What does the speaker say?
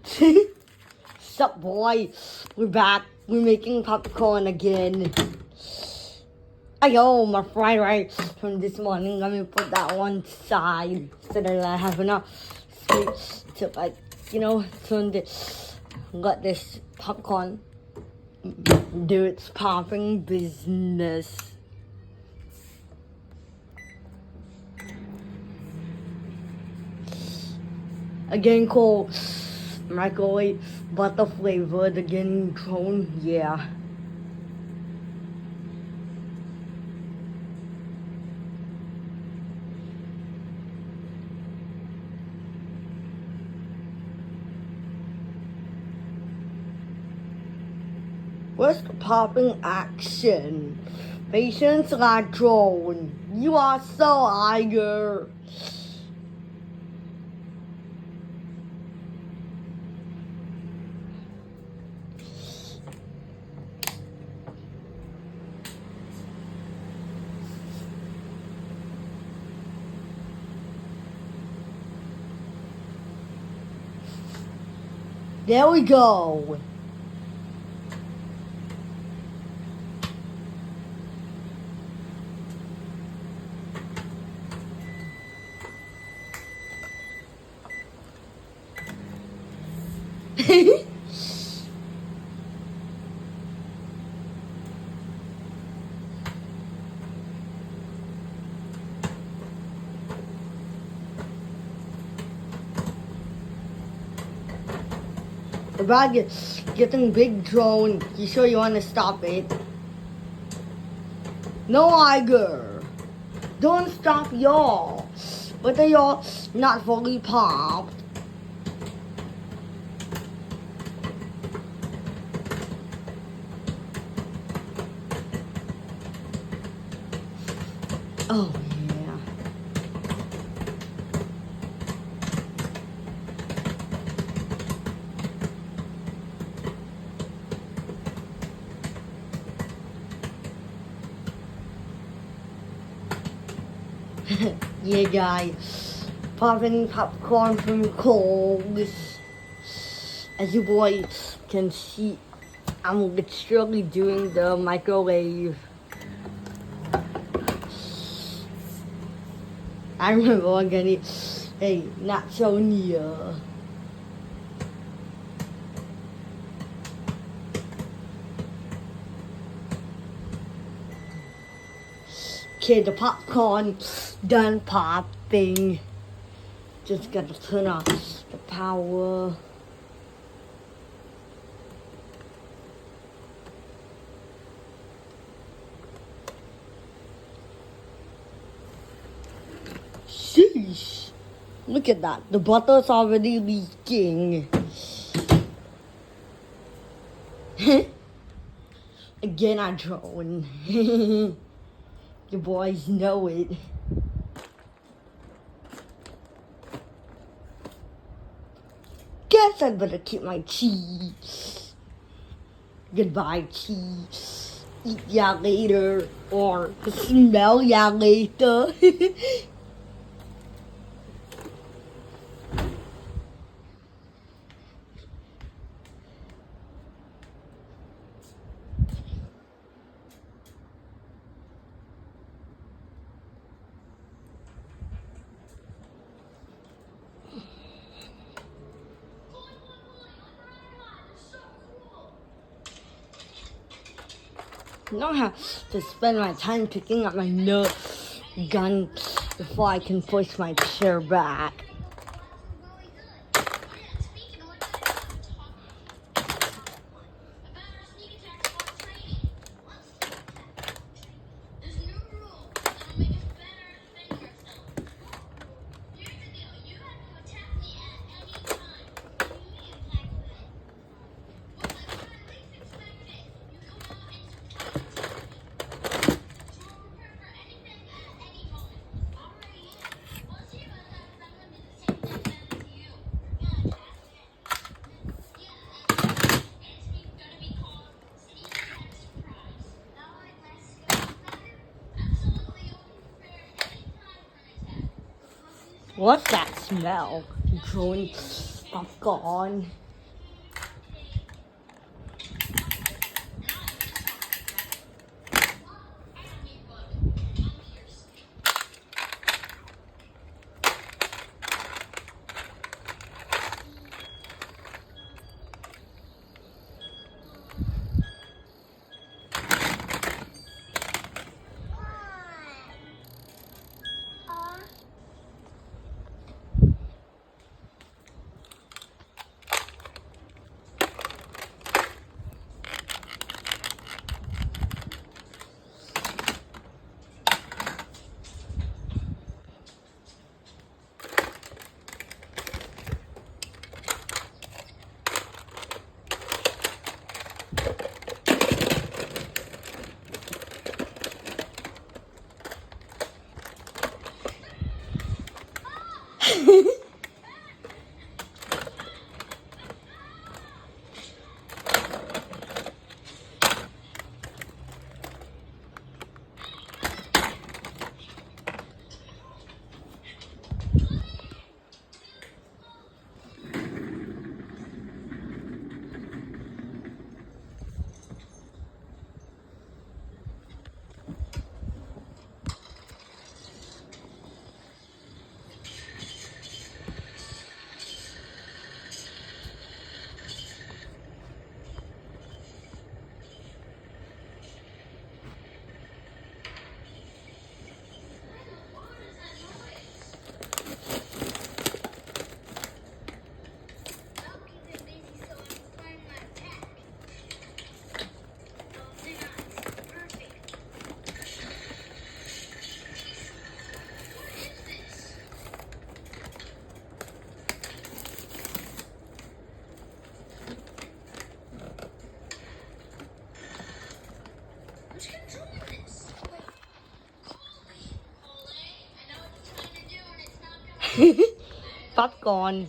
Sup, boy? We're back. We're making popcorn again. Ayo, my fried rice from this morning. Let me put that one side so that I have enough space to, turn this, let this popcorn do its popping business. Again, called microwave butter flavored, again grown, yeah. Where's the popping action? Patience got drawn. You are so eager. There we go. The bag is getting big drone. You sure you want to stop it? No, Iger. Don't stop y'all. But are y'all not fully popped? Oh, yeah. Yeah, guys. Popping popcorn from Coles. As you boys can see, I'm literally doing the microwave. I remember one getting, hey, not so near. Okay, the popcorn done popping. Just gotta turn off the power. Sheesh. Look at that. The butter's already leaking. Again, I drone. You boys know it. Guess I'd better keep my cheese. Goodbye, cheese. Eat ya later. Or smell ya later. I don't have to spend my time picking up my Nerf gun before I can push my chair back. What's that smell? Growing popcorn. Popcorn.